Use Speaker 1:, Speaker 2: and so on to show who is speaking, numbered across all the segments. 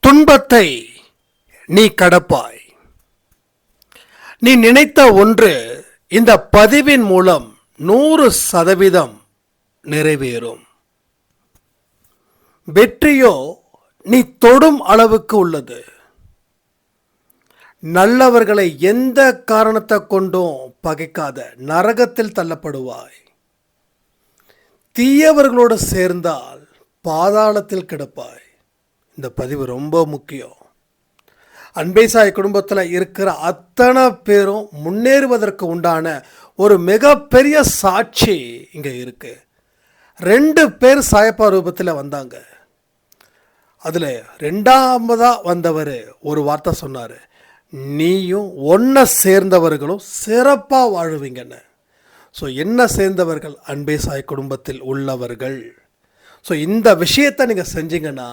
Speaker 1: துன்பத்தை நீ கடப்பாய். நீ நினைத்த ஒன்று இந்த பதிவின் மூலம் 100% நிறைவேறும். வெற்றியோ நீ தொடும் அளவுக்கு உள்ளது. நல்லவர்களை எந்த காரணத்தை கொண்டும் பகைக்காத, நரகத்தில் தள்ளப்படுவாய். தீயவர்களோடு சேர்ந்தால் பாதாளத்தில் கிடப்பாய். இந்த பதிவு ரொம்ப முக்கியம். அன்பேசாய் குடும்பத்தில் இருக்கிற அத்தனை பேரும் முன்னேறுவதற்கு உண்டான ஒரு மிகப்பெரிய சாட்சி இங்கே இருக்கு. 2 பேர் சாயப்பா ரூபத்தில் வந்தாங்க. அதில் 2ஆவதா வந்தவர் ஒரு வார்த்தை சொன்னார், நீயும் ஒன்றை சேர்ந்தவர்களும் சிறப்பாக வாழுவீங்கன்னு. ஸோ என்ன சேர்ந்தவர்கள்? அன்பேசாய் குடும்பத்தில் உள்ளவர்கள். ஸோ இந்த விஷயத்தை நீங்கள் செஞ்சீங்கன்னா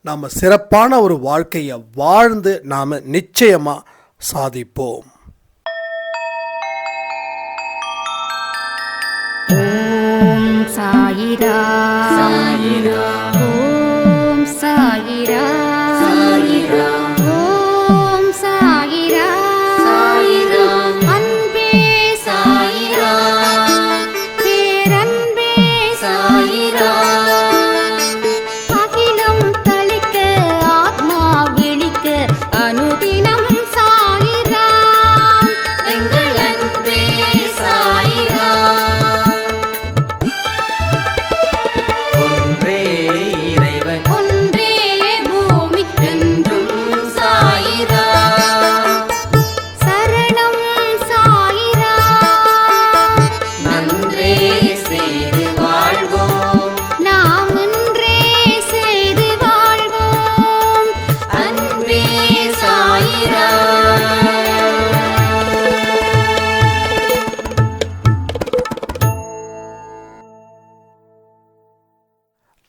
Speaker 1: நாம் சிறப்பான ஒரு வாழ்க்கையை வாழ்ந்து நாம் நிச்சயமாக சாதிப்போம்.
Speaker 2: ஓம் சாயிரா சாயிரா, ஓம் சாயிரா சாயிரா, ஓம் சாயிரா சாயிரா, அன்பே சாயிரா, பேரன்பே சாயிரா, அகிலம் தளிக்க ஆத்மா விழிக்க அனுதினம் சாயிரா, எங்கள் அன்பே சாயிரா.
Speaker 3: ஒன்றே இறைவன்,
Speaker 2: ஒன்றே பூமிக்கென்றும் சாயிரா, சரணம் சாயிரா,
Speaker 3: நன்றே செய்து வாழ்வோம்,
Speaker 2: நாம் ஒன்றே செய்து வாழ்வோம்,
Speaker 3: அன்பே சாயிரா.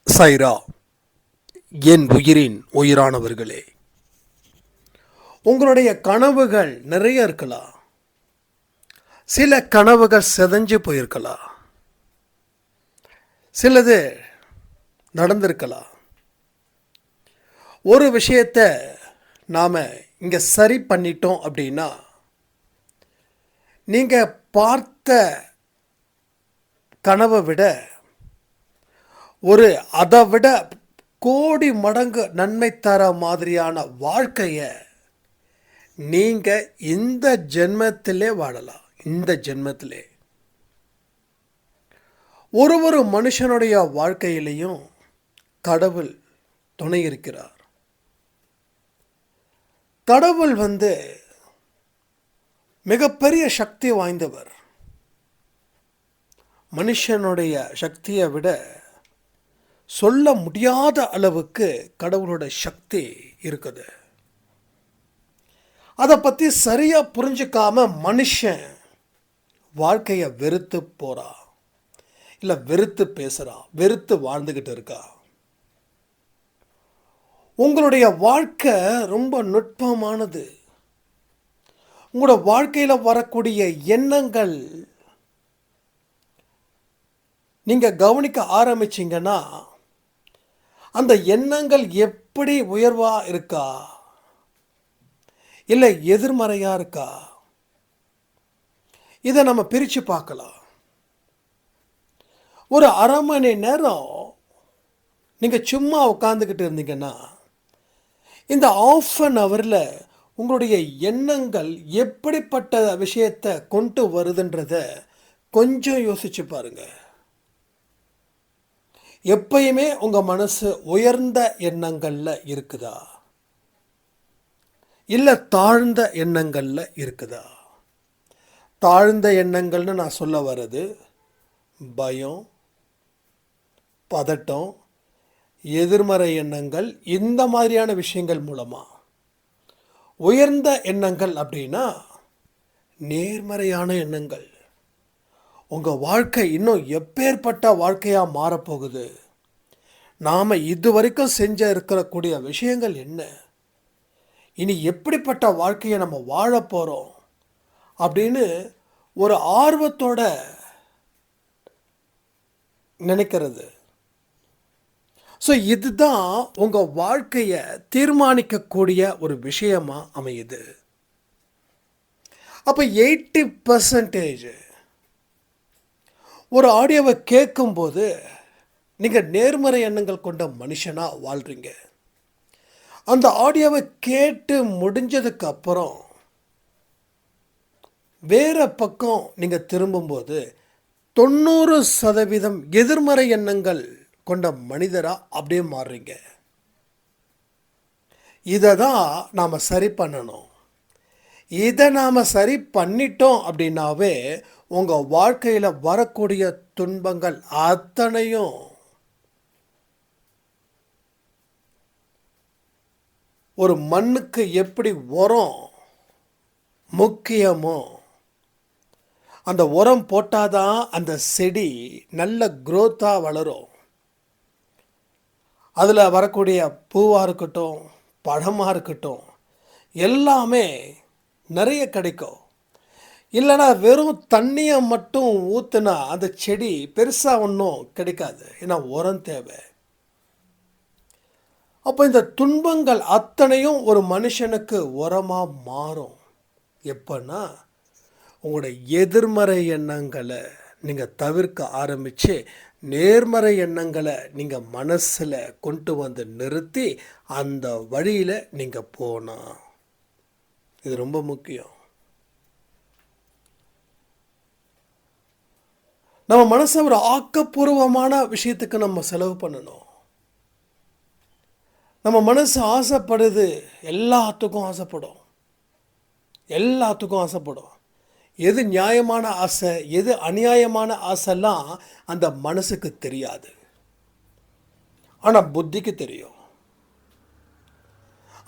Speaker 1: சாய்ரா, என் உயிரின் உயிரானவர்களே, உங்களுடைய கனவுகள் நிறைய இருக்கலாம். சில கனவுகள் செதஞ்சு போயிருக்கலாம், சிலது நடந்திருக்கலாம். ஒரு விஷயத்தை நாம் இங்கே சரி பண்ணிட்டோம் அப்படின்னா, நீங்கள் பார்த்த கனவை விட ஒரு அதை விட கோடி மடங்கு நன்மை தர மாதிரியான வாழ்க்கையை நீங்கள் இந்த ஜென்மத்திலே வாழலாம். இந்த ஜென்மத்திலே ஒரு மனுஷனுடைய வாழ்க்கையிலையும் கடவுள் துணை இருக்கிறார். கடவுள் மிகப்பெரிய சக்தி வாய்ந்தவர். மனுஷனுடைய சக்தியை விட சொல்ல முடியாத அளவுக்கு கடவுளோட சக்தி இருக்குது. அதை பற்றி சரியாக புரிஞ்சுக்காம மனுஷன் வாழ்க்கையை வெறுத்து போறா, இல்லை வெறுத்து பேசுகிறா, வெறுத்து வாழ்ந்துக்கிட்டு இருக்கா. உங்களுடைய வாழ்க்கை ரொம்ப நுட்பமானது. உங்களோட வாழ்க்கையில் வரக்கூடிய எண்ணங்கள் நீங்கள் கவனிக்க ஆரம்பிச்சிங்கன்னா, அந்த எண்ணங்கள் எப்படி உயர்வாக இருக்கா இல்லை எதிர்மறையாக இருக்கா, இதை நம்ம பிரித்து பார்க்கலாம். ஒரு அரை மணி நேரம் நீங்கள் சும்மா உட்காந்துக்கிட்டு இருந்தீங்கன்னா, இந்த ½ உங்களுடைய எண்ணங்கள் எப்படிப்பட்ட விஷயத்தை கொண்டு வருதுன்றத கொஞ்சம் யோசிச்சு பாருங்க. எப்பயுமே உங்கள் மனசு உயர்ந்த எண்ணங்களில் இருக்குதா இல்லை தாழ்ந்த எண்ணங்களில் இருக்குதா? தாழ்ந்த எண்ணங்கள்னு நான் சொல்ல வர்றது பயம், பதட்டம், எதிர்மறை எண்ணங்கள், இந்த மாதிரியான விஷயங்கள் மூலமாக. உயர்ந்த எண்ணங்கள் அப்படின்னா நேர்மறையான எண்ணங்கள். உங்கள் வாழ்க்கை இன்னும் எப்பேற்பட்ட வாழ்க்கையாக மாறப்போகுது, நாம் இதுவரைக்கும் இருக்கக்கூடிய விஷயங்கள் என்ன, இனி எப்படிப்பட்ட வாழ்க்கையை நம்ம வாழ போகிறோம் அப்படின்னு ஒரு ஆர்வத்தோட நினைக்கிறது. ஸோ இதுதான் உங்கள் வாழ்க்கையை தீர்மானிக்கக்கூடிய ஒரு விஷயமாக அமையுது. அப்போ 80% ஒரு ஆடியோவை கேட்கும்போது நீங்கள் நேர்மறை எண்ணங்கள் கொண்ட மனுஷனாக வாழ்கிறீங்க. அந்த ஆடியோவை கேட்டு முடிஞ்சதுக்கு அப்புறம் வேற பக்கம் நீங்கள் திரும்பும்போது 90% எதிர்மறை எண்ணங்கள் கொண்ட மனிதராக அப்படியே மாறுறீங்க. இதை தான் நாம் சரி பண்ணணும். இதை நாம் சரி பண்ணிட்டோம் அப்படின்னாவே உங்கள் வாழ்க்கையில் வரக்கூடிய துன்பங்கள் அத்தனையும் ஒரு மண்ணுக்கு எப்படி உரம் முக்கியமோ, அந்த உரம் போட்டாதான் அந்த செடி நல்ல க்ரோத்தாக வளரும். அதில் வரக்கூடிய பூவாக இருக்கட்டும், பழமாக இருக்கட்டும், எல்லாமே நிறைய கிடைக்கும். இல்லைனா வெறும் தண்ணியை மட்டும் ஊற்றுனா அந்த செடி பெருசாக ஒன்றும் கிடைக்காது. ஏன்னா உரம் தேவை. அப்போ இந்த துன்பங்கள் அத்தனையும் ஒரு மனுஷனுக்கு உரமாக மாறும். எப்போன்னா உங்களோட எதிர்மறை எண்ணங்களை நீங்கள் தவிர்க்க ஆரம்பித்து நேர்மறை எண்ணங்களை நீங்கள் மனசில் கொண்டு வந்து நிறுத்தி அந்த வழியில் நீங்கள் போனால். இது ரொம்ப முக்கியம். நம்ம மனசை ஒரு ஆக்கப்பூர்வமான விஷயத்துக்கு நம்ம செலவு பண்ணணும். நம்ம மனசு ஆசைப்படுது, எல்லாத்துக்கும் ஆசைப்படும். எது நியாயமான ஆசை, எது அநியாயமான ஆசைலாம் அந்த மனசுக்கு தெரியாது. ஆனால் புத்திக்கு தெரியும்.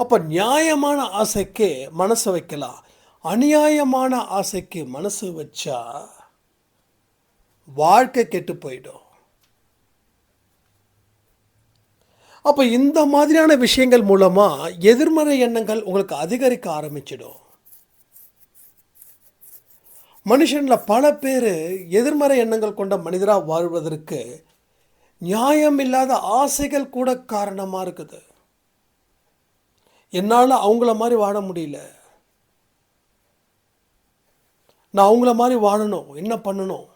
Speaker 1: அப்போ நியாயமான ஆசைக்கு மனசை வைக்கலாம், அநியாயமான ஆசைக்கு மனசு வச்சா வாழ்க்கை கெட்டு போயிடும். அப்போ இந்த மாதிரியான விஷயங்கள் மூலமாக எதிர்மறை எண்ணங்கள் உங்களுக்கு அதிகரிக்க ஆரம்பிச்சிடும். மனுஷனில் பல பேர் எதிர்மறை எண்ணங்கள் கொண்ட மனிதராக வாழ்வதற்கு நியாயம் இல்லாத ஆசைகள் கூட காரணமாக இருக்குது. என்னால் அவங்கள மாதிரி வாழ முடியல, நான் அவங்கள மாதிரி வாழணும், என்ன பண்ணணும்?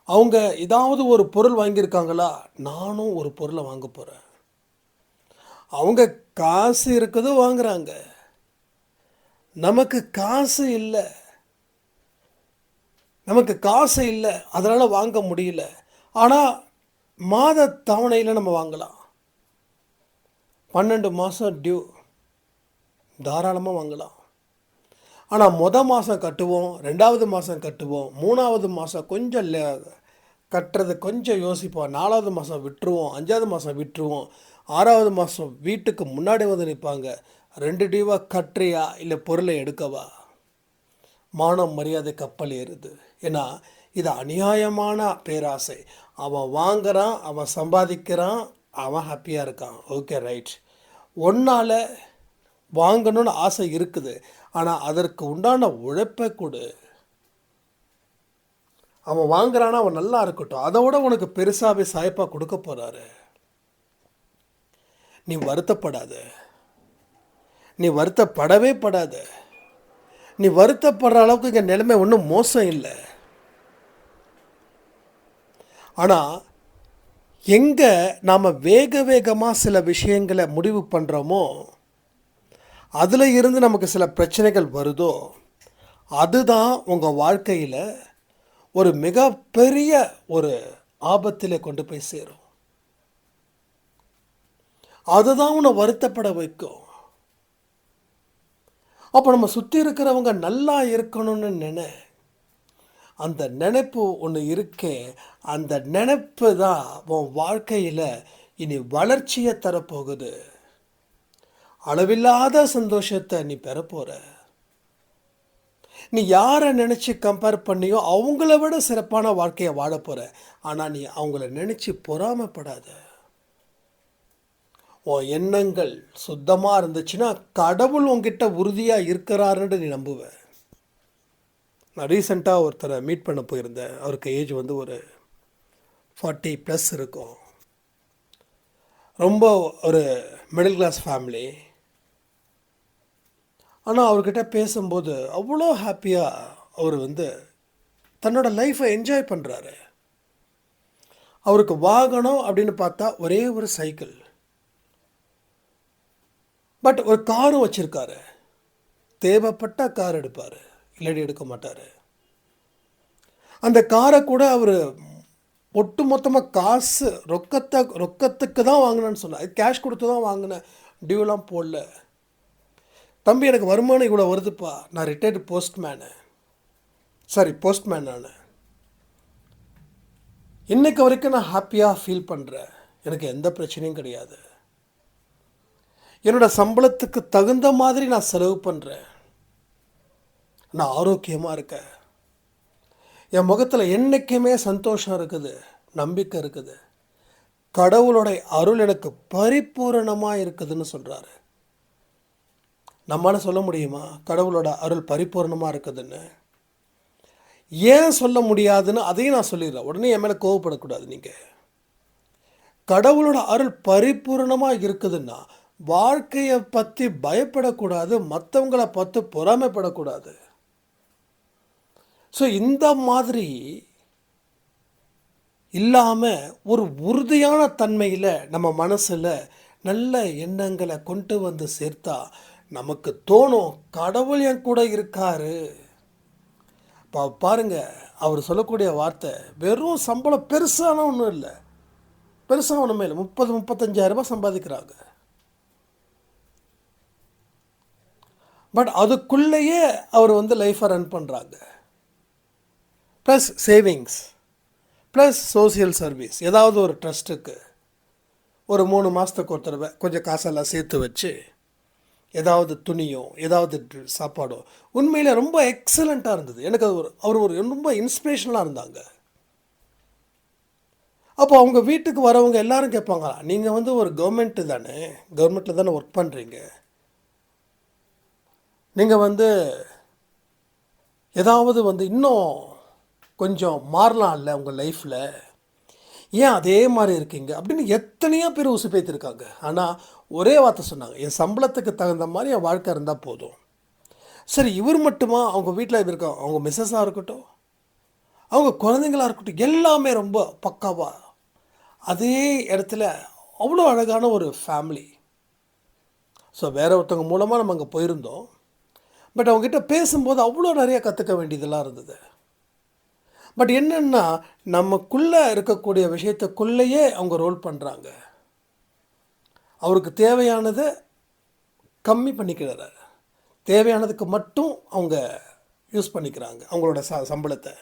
Speaker 1: அவங்க ஏதாவது ஒரு பொருள் வாங்கியிருக்காங்களா, நானும் ஒரு பொருளை வாங்க போகிறேன். அவங்க காசு இருக்குது வாங்குறாங்க, நமக்கு காசு இல்லை, அதனால் வாங்க முடியல. ஆனால் மாத தவணையில் நம்ம வாங்கலாம். 12 மாதம் டியூ, தாராளமாக வாங்கலாம். ஆனால் மாதம் கட்டுவோம், 2வது மாதம் கட்டுவோம், 3வது மாதம் கொஞ்சம் கட்டுறது கொஞ்சம் யோசிப்போம், 4வது மாதம் விட்டுருவோம், 5வது மாதம் விட்டுருவோம், 6வது மாதம் வீட்டுக்கு முன்னாடி வந்து நிற்பாங்க. 2 டியூவாக கட்டுறியா இல்லை பொருளை எடுக்கவா? மானம் மரியாதை கப்பல் ஏறுது. ஏன்னா இது அநியாயமான பேராசை. அவன் வாங்குறான், அவன் சம்பாதிக்கிறான், அவன் ஹாப்பியாக இருக்கான், ஓகே ரைட். ஒன்றால் வாங்கணும்னு ஆசை இருக்குது, ஆனால் அதற்கு உண்டான உழைப்பை கொடு. அவன் வாங்குறானா, அவன் நல்லா இருக்கட்டும், அதை விட உனக்கு பெருசாகவே சாய்ப்பாக கொடுக்க போகிறாரு. நீ வருத்தப்படாத, நீ வருத்தப்படவே படாத. நீ வருத்தப்படுற அளவுக்கு இங்கே நிலைமை ஒன்றும் மோசம் இல்லை. ஆனால் எங்கே நாம் வேகமாக சில விஷயங்களை முடிவு பண்ணுறோமோ, அதில் இருந்து நமக்கு சில பிரச்சனைகள் வருதோ, அதுதான் உங்கள் வாழ்க்கையில் ஒரு மிகப்பெரிய ஒரு ஆபத்தில் கொண்டு போய் சேரும். அதுதான் உன்னை வருத்தப்பட வைக்கும். அப்போ நம்ம சுற்றி இருக்கிறவங்க நல்லா இருக்கணும்னு அந்த நினைப்பு ஒன்று இருக்கே, அந்த நினைப்பு தான் உன் வாழ்க்கையில் இனி வளர்ச்சியை தரப்போகுது. அளவில்லாத சந்தோஷத்தை நீ பெறப்போகிற. நீ யாரை நினச்சி கம்பேர் பண்ணியோ அவங்கள விட சிறப்பான வாழ்க்கையை வாழ போகிற. ஆனால் நீ அவங்கள நினச்சி பொறாமைப்படாத. உன் எண்ணங்கள் சுத்தமாக இருந்துச்சுன்னா கடவுள் உங்ககிட்ட உறுதியாக இருக்கிறாருன்னு நீ நம்புவ. நான் ரீசெண்டாக ஒருத்தரை மீட் பண்ண போயிருந்தேன். அவருக்கு ஏஜ் வந்து ஒரு 40+ இருக்கும். ரொம்ப ஒரு மிடில் கிளாஸ் ஃபேமிலி. ஆனால் அவர்கிட்ட பேசும்போது அவ்வளோ ஹாப்பியாக அவர் வந்து தன்னோட லைஃப்பை என்ஜாய் பண்ணுறாரு. அவருக்கு வாகனம் அப்படின்னு பார்த்தா ஒரே ஒரு சைக்கிள், பட் ஒரு காரும் வச்சுருக்காரு. தேவைப்பட்ட கார் எடுப்பார், இல்லாட்டி எடுக்க மாட்டார். அந்த காரை கூட அவர் ஒட்டு மொத்தமாக காசு ரொக்கத்துக்கு தான் வாங்கினேன்னு சொன்னார். கேஷ் கொடுத்து தான் வாங்கினேன், டியூலாம் போடல. தம்பி எனக்கு வருமானம் இவ்வளோ வருதுப்பா, நான் ரிட்டையர்டு போஸ்ட்மேன் நான். இன்னைக்கு வரைக்கும் நான் ஹாப்பியாக ஃபீல் பண்ணுறேன், எனக்கு எந்த பிரச்சனையும் கிடையாது. என்னோடய சம்பளத்துக்கு தகுந்த மாதிரி நான் செலவு பண்ணுறேன், நான் ஆரோக்கியமாக இருக்கேன், என் முகத்தில் என்றைக்குமே சந்தோஷம் இருக்குது, நம்பிக்கை இருக்குது, கடவுளுடைய அருள் எனக்கு பரிபூரணமாக இருக்குதுன்னு சொல்கிறாரு. நம்மளால் சொல்ல முடியுமா கடவுளோட அருள் பரிபூரணமாக இருக்குதுன்னு? ஏன் சொல்ல முடியாதுன்னு அதையும் நான் சொல்லிடுறேன். உடனே என் மேலே கோவப்படக்கூடாது. நீங்கள் கடவுளோட அருள் பரிபூரணமாக இருக்குதுன்னா வாழ்க்கையை பற்றி பயப்படக்கூடாது, மற்றவங்களை பார்த்து பொறாமைப்படக்கூடாது. ஸோ இந்த மாதிரி இல்லாமல் ஒரு உறுதியான தன்மையில் நம்ம மனசில் நல்ல எண்ணங்களை கொண்டு வந்து சேர்த்தா நமக்கு தோணும் கடவுள் என் கூட இருக்காரு. பாருங்க, அவர் சொல்லக்கூடிய வார்த்தை வெறும் சம்பளம் பெருசான ஒன்றும் இல்லை, பெருசாக ஒன்றுமே இல்லை. 30-35,000 ரூபாய் சம்பாதிக்கிறாங்க. பட் அதுக்குள்ளேயே அவர் வந்து லைஃப்பை ரன் பண்ணுறாங்க. Plus savings, plus social service. ஏதாவது ஒரு ட்ரஸ்ட்டுக்கு ஒரு 3 மாதத்துக்கு ஒரு தடவை கொஞ்சம் காசெல்லாம் சேர்த்து வச்சு ஏதாவது துணியோ ஏதாவது சாப்பாடோ. உண்மையில் ரொம்ப எக்ஸலண்ட்டாக இருந்தது. எனக்கு அவர் ஒரு ரொம்ப இன்ஸ்பிரேஷனலாக இருந்தாங்க. அப்போ அவங்க வீட்டுக்கு வரவங்க எல்லாரும் கேட்பாங்க, நீங்கள் வந்து ஒரு கவர்மெண்ட்டில் தானே ஒர்க் பண்ணுறீங்க, நீங்கள் வந்து ஏதாவது வந்து இன்னும் கொஞ்சம் மாறலாம் இல்லை உங்கள் லைஃப்பில், ஏன் அதே மாதிரி இருக்கீங்க அப்படின்னு எத்தனையோ பேர் உசுப்பேத்திருக்காங்க. ஆனால் ஒரே வார்த்தை சொன்னாங்க, என் சம்பளத்துக்கு தகுந்த மாதிரி என் வாழ்க்கை இருந்தால் போதும். சரி, இவர் மட்டுமா? அவங்க வீட்டில் இருக்க அவங்க மிஸ்ஸஸாக இருக்கட்டும், அவங்க குழந்தைங்களாக இருக்கட்டும், எல்லாமே ரொம்ப பக்காவாக அதே இடத்துல அவ்வளோ அழகான ஒரு ஃபேமிலி. ஸோ வேற ஒருத்தவங்க மூலமாக நம்ம அங்கே போயிருந்தோம். பட் அவங்ககிட்ட பேசும்போது அவ்வளோ நிறைய கற்றுக்க வேண்டியதெல்லாம் இருந்தது. பட் என்னென்னா நமக்குள்ளே இருக்கக்கூடிய விஷயத்துக்குள்ளேயே அவங்க ரோல் பண்ணுறாங்க. அவருக்கு தேவையானதை கம்மி பண்ணிக்கிறாரு, தேவையானதுக்கு மட்டும் அவங்க யூஸ் பண்ணிக்கிறாங்க அவங்களோட சம்பளத்தை.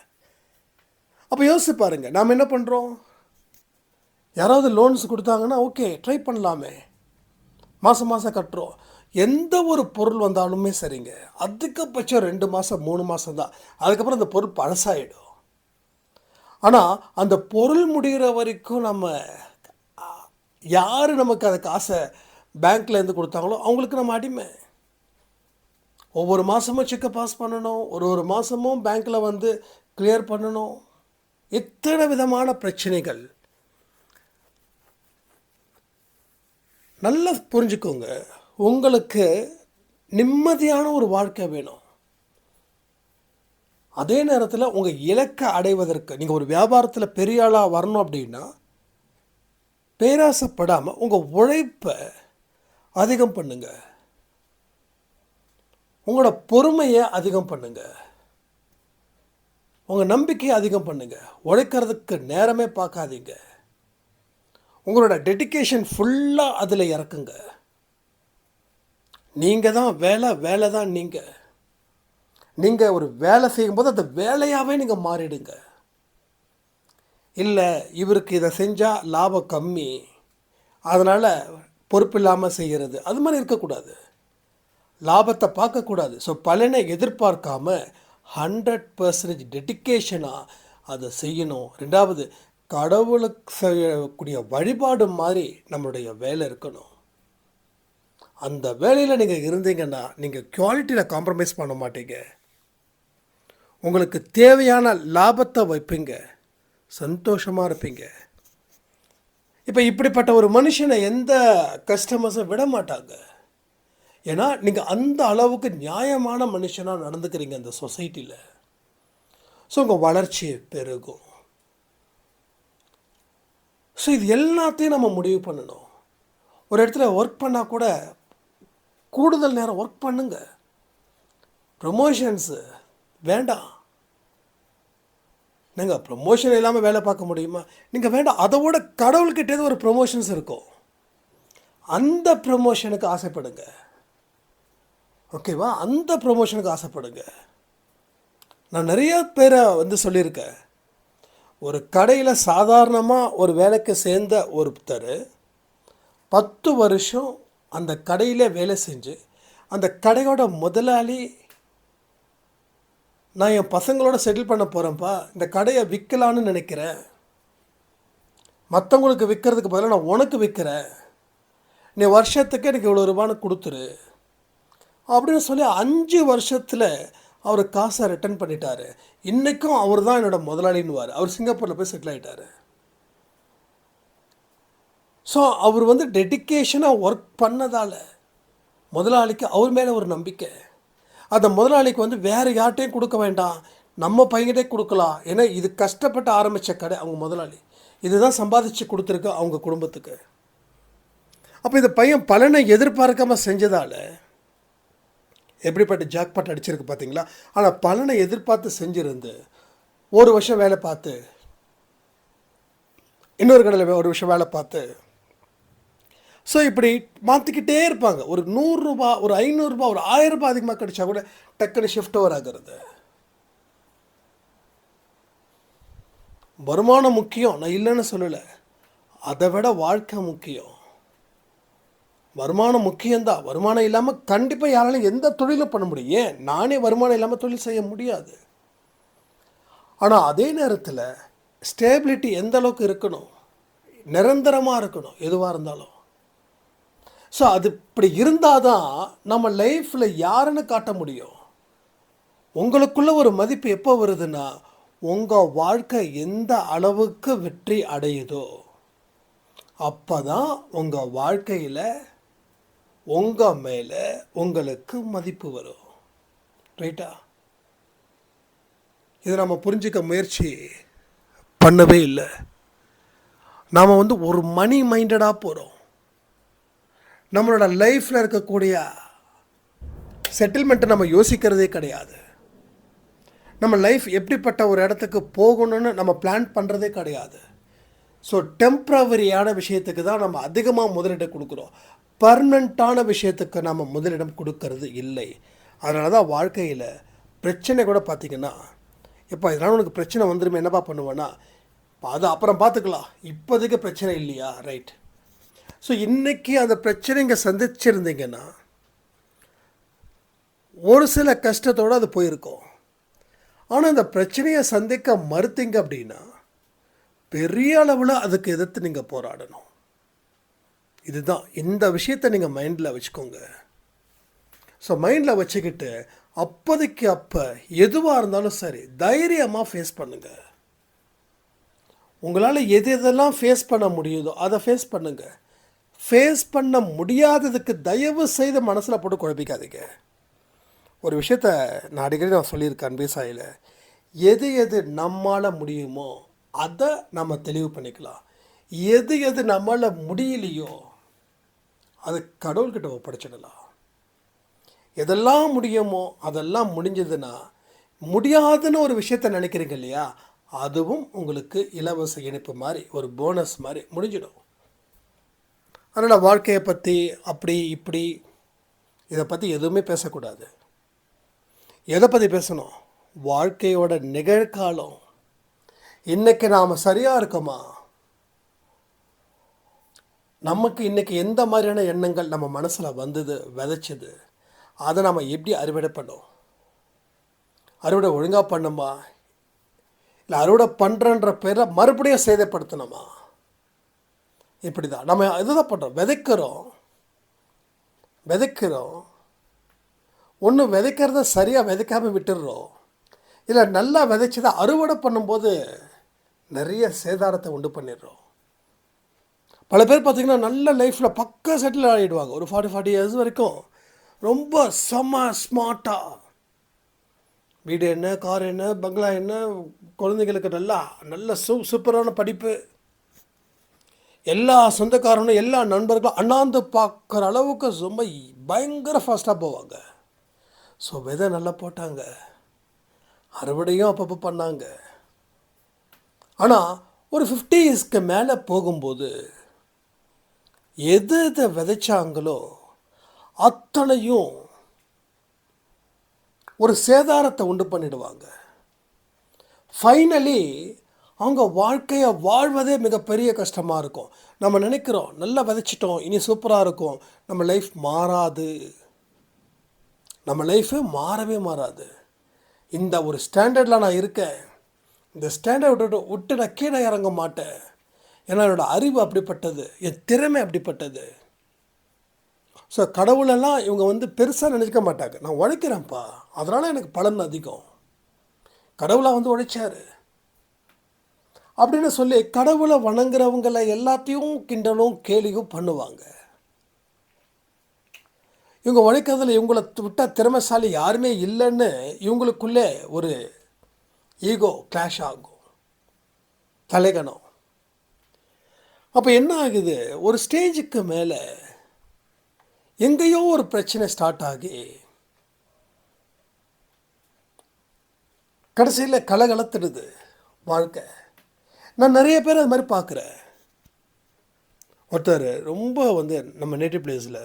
Speaker 1: அப்போ யோசிச்சு பாருங்கள், நாம் என்ன பண்ணுறோம்? யாராவது லோன்ஸ் கொடுத்தாங்கன்னா ஓகே ட்ரை பண்ணலாமே, மாதம் மாதம் கட்டுறோம். எந்த ஒரு பொருள் வந்தாலுமே சரிங்க, அதிகபட்சம் 2 மாதம் 3 மாதம் தான், அதுக்கப்புறம் அந்த பொருள் பழசாயிடும். ஆனால் அந்த பொருள் முடிகிற வரைக்கும் நம்ம யார் நமக்கு அதை காசை பேங்க்லேருந்து கொடுத்தாங்களோ அவங்களுக்கு நம்ம அடிமை. ஒவ்வொரு மாதமும் செக்கை பாஸ் பண்ணணும், ஒரு மாதமும் பேங்க்கில் வந்து கிளியர் பண்ணணும். இத்தனை விதமான பிரச்சனைகள். நல்லா புரிஞ்சுக்கோங்க, உங்களுக்கு நிம்மதியான ஒரு வாழ்க்கை வேணும். அதே நேரத்தில் உங்கள் இலக்கை அடைவதற்கு நீங்கள் ஒரு வியாபாரத்தில் பெரிய ஆளாக வரணும் அப்படின்னா பேராசைப்படாமல் உங்கள் உழைப்பை அதிகம் பண்ணுங்க, உங்களோட பொறுமையை அதிகம் பண்ணுங்க, உங்கள் நம்பிக்கையை அதிகம் பண்ணுங்க. உழைக்கிறதுக்கு நேரமே பார்க்காதீங்க, உங்களோட டெடிக்கேஷன் ஃபுல்லாக அதில் இறக்குங்க. நீங்கள் தான் வேலை தான். நீங்கள் ஒரு வேலை செய்யும்போது அந்த வேலையாகவே நீங்கள் மாறிடுங்க. இல்லை இவருக்கு இதை செஞ்சால் லாபம் கம்மி, அதனால் பொறுப்பு இல்லாமல் செய்கிறது, அது மாதிரி இருக்கக்கூடாது. லாபத்தை பார்க்கக்கூடாது. ஸோ பலனை எதிர்பார்க்காம 100% டெடிக்கேஷனாக அதை செய்யணும். 2வது, கடவுளுக்கு செய்யக்கூடிய வழிபாடு மாதிரி நம்மளுடைய வேலை இருக்கணும். அந்த வேலையில் நீங்கள் இருந்தீங்கன்னா நீங்கள் குவாலிட்டியில் காம்ப்ரமைஸ் பண்ண மாட்டீங்க. உங்களுக்கு தேவையான லாபத்தை வைப்பீங்க, சந்தோஷமாக இருப்பீங்க. இப்போ இப்படிப்பட்ட ஒரு மனுஷனை எந்த கஸ்டமர்ஸும் விட மாட்டாங்க. ஏன்னா நீங்கள் அந்த அளவுக்கு நியாயமான மனுஷனாக நடந்துக்கிறீங்க அந்த சொசைட்டியில். ஸோ உங்கள் வளர்ச்சி பெருகும். ஸோ இது எல்லாத்தையும் நம்ம முடிவு பண்ணணும். ஒரு இடத்துல ஒர்க் பண்ணால் கூட கூடுதல் நேரம் ஒர்க் பண்ணுங்க. ப்ரமோஷன்ஸு வேண்டாம். நீங்கள் ப்ரமோஷன் இல்லாமல் வேலை பார்க்க முடியுமா? நீங்கள் வேண்டாம். அதோட கடவுள்கிட்டேருந்து ஒரு ப்ரமோஷன்ஸ் இருக்கும். அந்த ப்ரமோஷனுக்கு ஆசைப்படுங்க. ஓகேவா? அந்த ப்ரமோஷனுக்கு ஆசைப்படுங்க. நான் நிறைய பேரை சொல்லியிருக்கேன். ஒரு கடையில் சாதாரணமாக ஒரு வேலைக்கு சேர்ந்த ஒருத்தர் 10 வருஷம் அந்த கடையில் வேலை செஞ்சு அந்த கடையோட முதலாளி, நான் என் பசங்களோட செட்டில் பண்ண போகிறேன்ப்பா, இந்த கடையை விற்கலான்னு நினைக்கிறேன், மற்றவங்களுக்கு விற்கிறதுக்கு பதிலாக நான் உனக்கு விற்கிறேன், நீ வருஷத்துக்கு எனக்கு இவ்வளோ ரூபான்னு கொடுத்துரு அப்படின்னு சொல்லி 5 வருஷத்தில் அவர் காசை ரிட்டர்ன் பண்ணிட்டார். இன்றைக்கும் அவர் தான் என்னோடய முதலாளின்னுவார். அவர் சிங்கப்பூரில் போய் செட்டில் ஆகிட்டார். ஸோ அவர் டெடிக்கேஷனாக ஒர்க் பண்ணதால் முதலாளிக்கு அவர் மேலே ஒரு நம்பிக்கை. அந்த முதலாளிக்கு வேறு யார்கிட்டையும் கொடுக்க வேண்டாம், நம்ம பையன்கிட்டே கொடுக்கலாம். ஏன்னா இது கஷ்டப்பட்டு ஆரம்பித்த கடை. அவங்க முதலாளி இதுதான் சம்பாதிச்சு கொடுத்துருக்கு அவங்க குடும்பத்துக்கு. அப்போ இந்த பையன் பலனை எதிர்பார்க்காமல் செஞ்சதால் எப்படிப்பட்ட ஜாக்பாட் அடிச்சிருக்கு பார்த்தீங்களா? ஆனால் பலனை எதிர்பார்த்து செஞ்சுருந்து 1 வருஷம் வேலை பார்த்து, இன்னொரு கடையில் 1 வருஷம் வேலை பார்த்து, ஸோ இப்படி மாற்றிக்கிட்டே இருப்பாங்க. ஒரு 100 ரூபா, ஒரு 500 ரூபா, ஒரு 1000 ரூபாய் அதிகமாக கிடைச்சா கூட டக்குன்னு ஷிஃப்ட் ஓவர் ஆகிறது. வருமானம் முக்கியம், நான் இல்லைன்னு சொல்லலை. அதை விட வாழ்க்கை முக்கியம். வருமானம் முக்கியம்தான். வருமானம் இல்லாமல் கண்டிப்பாக யாராலும் எந்த தொழிலும் பண்ண முடியும். ஏன், நானே வருமானம் இல்லாமல் தொழில் செய்ய முடியாது. ஆனால் அதே நேரத்தில் ஸ்டேபிலிட்டி எந்த அளவுக்கு இருக்கணும், நிரந்தரமாக இருக்கணும் எதுவாக இருந்தாலும். ஸோ அது இப்படி இருந்தால் தான் நம்ம லைஃப்பில் யாருன்னு காட்ட முடியும். உங்களுக்குள்ள ஒரு மதிப்பு எப்போ வருதுன்னா, உங்கள் வாழ்க்கை எந்த அளவுக்கு வெற்றி அடையுதோ அப்போ தான் உங்கள் வாழ்க்கையில் உங்கள் மேலே உங்களுக்கு மதிப்பு வரும். ரைட்டா? இதை நம்ம புரிஞ்சிக்க முயற்சி பண்ணவே இல்லை. நாம் ஒரு மணி மைண்டடாக போகிறோம். நம்மளோட லைஃப்பில் இருக்கக்கூடிய செட்டில்மெண்ட்டை நம்ம யோசிக்கிறதே கிடையாது. நம்ம லைஃப் எப்படிப்பட்ட ஒரு இடத்துக்கு போகணும்னு நம்ம பிளான் பண்ணுறதே கிடையாது. ஸோ டெம்ப்ரவரியான விஷயத்துக்கு தான் நம்ம அதிகமாக முதலிடம் கொடுக்குறோம். பர்மனண்ட்டான விஷயத்துக்கு நம்ம முதலிடம் கொடுக்கறது இல்லை. அதனால தான் வாழ்க்கையில் பிரச்சனை கூட பார்த்திங்கன்னா, இப்போ இதனால் உனக்கு பிரச்சனை வந்துருமே, என்னப்பா பண்ணுவேன்னா, அது அப்புறம் பார்த்துக்கலாம், இப்போதைக்கு பிரச்சனை இல்லையா, ரைட். ஸோ இன்றைக்கி அந்த பிரச்சனைங்க சந்திச்சிருந்தீங்கன்னா ஒரு சில கஷ்டத்தோடு அது போயிருக்கும். ஆனால் அந்த பிரச்சனையை சந்திக்க மறுத்தீங்க அப்படின்னா பெரிய அளவில் அதுக்கு எதிர்த்து நீங்கள் போராடணும். இதுதான், இந்த விஷயத்தை நீங்கள் மைண்டில் வச்சுக்கோங்க. ஸோ மைண்டில் வச்சுக்கிட்டு அப்போதைக்கு அப்போ எதுவாக இருந்தாலும் சரி தைரியமாக ஃபேஸ் பண்ணுங்கள். உங்களால் எது எதெல்லாம் ஃபேஸ் பண்ண முடியுதோ அதை ஃபேஸ் பண்ணுங்கள். ஃபேஸ் பண்ண முடியாததுக்கு தயவு செய்து மனசில் போட்டு குழப்பிக்காதீங்க. ஒரு விஷயத்த நான் அடிக்கடி சொல்லியிருக்கேன் பேசாயில், எது எது நம்மளால் முடியுமோ அதை நம்ம தெளிவு பண்ணிக்கலாம். எது எது நம்மளால் முடியலையோ அது கடவுள்கிட்ட ஒப்படைச்சிடலாம். எதெல்லாம் முடியுமோ அதெல்லாம் முடிஞ்சதுன்னா, முடியாதுன்னு ஒரு விஷயத்த நினைக்கிறீங்க இல்லையா, அதுவும் உங்களுக்கு இலவச இணைப்பு மாதிரி, ஒரு போனஸ் மாதிரி முடிஞ்சிடும். அதனால் வாழ்க்கையை பற்றி அப்படி இப்படி இதை பற்றி எதுவுமே பேசக்கூடாது. எதை பற்றி பேசணும்? வாழ்க்கையோட நிகழ்காலம். இன்றைக்கி நாம் சரியாக இருக்கோமா? நமக்கு இன்றைக்கி எந்த மாதிரியான எண்ணங்கள் நம்ம மனசில் வந்தது, விதைச்சது, அதை நம்ம எப்படி அறுவடை பண்ணோம்? அறுவடை ஒழுங்காக பண்ணுமா, இல்லை அறுவடை பண்ணுறன்ற பேரை மறுபடியும் சேதப்படுத்தணுமா? இப்படி தான் நம்ம இதுதான் பண்ணுறோம். விதைக்கிறோம். ஒன்று விதைக்கிறத சரியாக விதைக்காமல் விட்டுடுறோம். இல்லை நல்லா விதைச்சதை அறுவடை பண்ணும்போது நிறைய சேதாரத்தை உண்டு பண்ணிடுறோம். பல பேர் பார்த்திங்கன்னா நல்ல லைஃப்பில் பக்கா செட்டில் ஆகிடுவாங்க. ஒரு 40 இயர்ஸ் வரைக்கும் ரொம்ப செம்ம ஸ்மார்ட்டாக, வீடு என்ன, கார் என்ன, பங்களா என்ன, குழந்தைங்களுக்கு நல்லா நல்ல சூப்பரான படிப்பு, எல்லா சொந்தக்காரனும் எல்லா நண்பர்களும் அண்ணாந்து பார்க்குற அளவுக்கு ரொம்ப பயங்கர ஃபாஸ்ட்டாக போவாங்க. ஸோ விதை நல்லா போட்டாங்க, அறுவடையும் அப்பப்போ பண்ணாங்க. ஆனால் ஒரு 50 இயர்ஸ்க்கு மேலே போகும்போது எது எதை விதைச்சாங்களோ அத்தனையும் ஒரு சேதாரத்தை உண்டு பண்ணிடுவாங்க. ஃபைனலி அவங்க வாழ்க்கையை வாழ்வதே மிகப்பெரிய கஷ்டமாக இருக்கும். நம்ம நினைக்கிறோம் நல்லா விதைச்சிட்டோம், இனி சூப்பராக இருக்கும், நம்ம லைஃப் மாறாது. நம்ம லைஃபு மாறவே மாறாது. இந்த ஒரு ஸ்டாண்டர்டில் நான் இருக்கேன், இந்த ஸ்டாண்டர்ட் விட்டு நான் கீழே இறங்க மாட்டேன். ஏன்னா என்னோடய அறிவு அப்படிப்பட்டது, என் திறமை அப்படிப்பட்டது. ஸோ கடவுளெல்லாம் இவங்க பெருசாக நினைக்க மாட்டாங்க. நான் உழைக்கிறேன்ப்பா, அதனால் எனக்கு பலன் அதிகம், கடவுளாக உழைச்சார் அப்படின்னு சொல்லி கடவுளை வணங்குறவங்களை எல்லாத்தையும் கிண்டலும் கேலியும் பண்ணுவாங்க. இவங்க உழைக்கிறதுல இவங்களை விட்ட திறமைசாலி யாருமே இல்லைன்னு இவங்களுக்குள்ளே ஒரு ஈகோ கிளாஷ் ஆகும், தலைகணம். அப்போ என்ன ஆகுது, ஒரு ஸ்டேஜுக்கு மேலே எங்கேயோ ஒரு பிரச்சனை ஸ்டார்ட் ஆகி கடைசியில் கலகலத்துடுது வாழ்க்கை. நான் நிறைய பேர் அது மாதிரி பார்க்குறேன். ஒருத்தர் ரொம்ப நம்ம நேட்டிவ் பிளேஸில்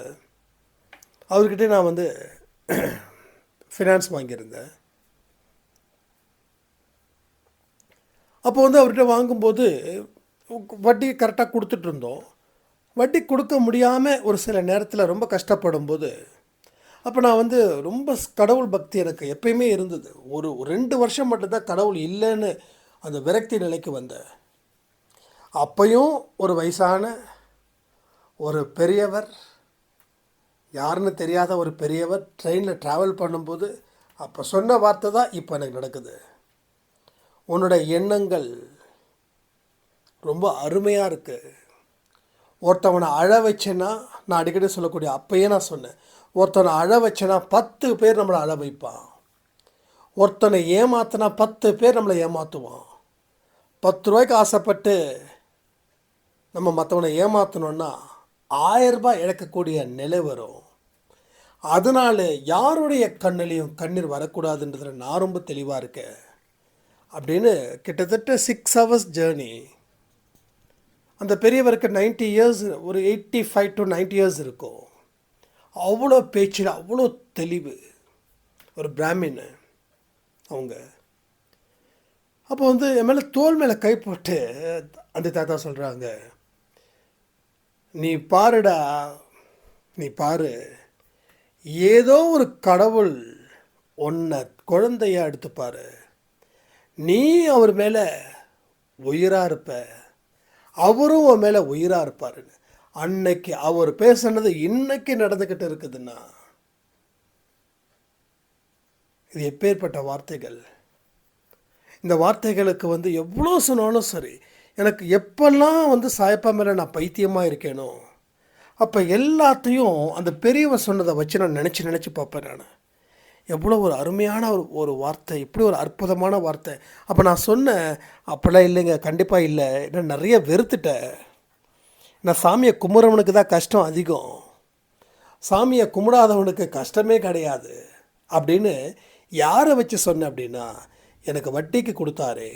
Speaker 1: அவர்கிட்ட நான் ஃபினான்ஸ் வாங்கியிருந்தேன். அப்போ அவர்கிட்ட வாங்கும்போது வட்டி கரெக்டாக கொடுத்துட்ருந்தோம். வட்டி கொடுக்க முடியாமல் ஒரு சில நேரத்தில் ரொம்ப கஷ்டப்படும் போது அப்போ நான் ரொம்ப கடவுள் பக்தி எனக்கு எப்பயுமே இருந்தது. ஒரு 2 வருஷம் மட்டும்தான் கடவுள் இல்லைன்னு அந்த விரக்தி நிலைக்கு வந்தேன். அப்பையும் ஒரு வயசான ஒரு பெரியவர், யாருன்னு தெரியாத ஒரு பெரியவர் ட்ரெயினில் ட்ராவல் பண்ணும்போது அப்போ சொன்ன வார்த்தை தான் இப்போ எனக்கு நடக்குது. உன்னோட எண்ணங்கள் ரொம்ப அருமையாக இருக்குது. ஒருத்தவனை அழ வச்சேன்னா, நான் அடிக்கடி சொல்லக்கூடிய அப்பயே நான் சொன்னேன், ஒருத்தனை அழ வச்சேன்னா 10 பேர் நம்மளை அழ வைப்பான். ஒருத்தனை ஏமாத்தினா 10 பேர் நம்மளை ஏமாற்றுவான். 10 ரூபாய்க்கு ஆசைப்பட்டு நம்ம மற்றவனை ஏமாற்றணுன்னா 1000 ரூபாய் இழக்கக்கூடிய நிலை வரும். அதனால யாருடைய கண்ணிலையும் கண்ணீர் வரக்கூடாதுன்றதில் நான் ரொம்ப தெளிவாக இருக்கேன் அப்படின்னு கிட்டத்தட்ட 6 hours ஜேர்னி. அந்த பெரியவருக்கு 90 இயர்ஸ், ஒரு 85 to 90 இயர்ஸ் இருக்கும். அவ்வளோ பேச்சில் அவ்வளோ தெளிவு, ஒரு பிராமின் அவங்க. அப்போ என் மேலே தோல் மேலே கை போட்டு அந்த தாத்தா சொல்கிறாங்க, நீ பாருடா, நீ பாரு, ஏதோ ஒரு கடவுள் உன்னை குழந்தையாக எடுத்துப்பார், நீ அவர் மேலே உயிராக இருப்ப, அவரும் உன் மேலே உயிராக இருப்பாருன்னு. அன்னைக்கு அவர் பேசுனது இன்னைக்கு நடந்துக்கிட்டு இருக்குதுன்னா இது எப்பேற்பட்ட வார்த்தைகள். இந்த வார்த்தைகளுக்கு எவ்வளோ சொன்னாலும் சரி, எனக்கு எப்பெல்லாம் சாயப்பா மேலே நான் பைத்தியமாக இருக்கேனோ அப்போ எல்லாத்தையும் அந்த பெரியவர் சொன்னதை வச்சு நான் நினச்சி பார்ப்பேன். நான் எவ்வளோ ஒரு அருமையான ஒரு வார்த்தை, இப்படி ஒரு அற்புதமான வார்த்தை. அப்போ நான் சொன்னேன், அப்படிலாம் இல்லைங்க, கண்டிப்பாக இல்லை, நான் நிறைய வெறுத்துட்டேன். நான் சாமியை கும்பிட்றவனுக்கு தான் கஷ்டம் அதிகம், சாமியை கும்பிடாதவனுக்கு கஷ்டமே கிடையாது அப்படின்னு யாரை வச்சு சொன்னேன் அப்படின்னா, எனக்கு வட்டிக்கு கொடுத்தாரு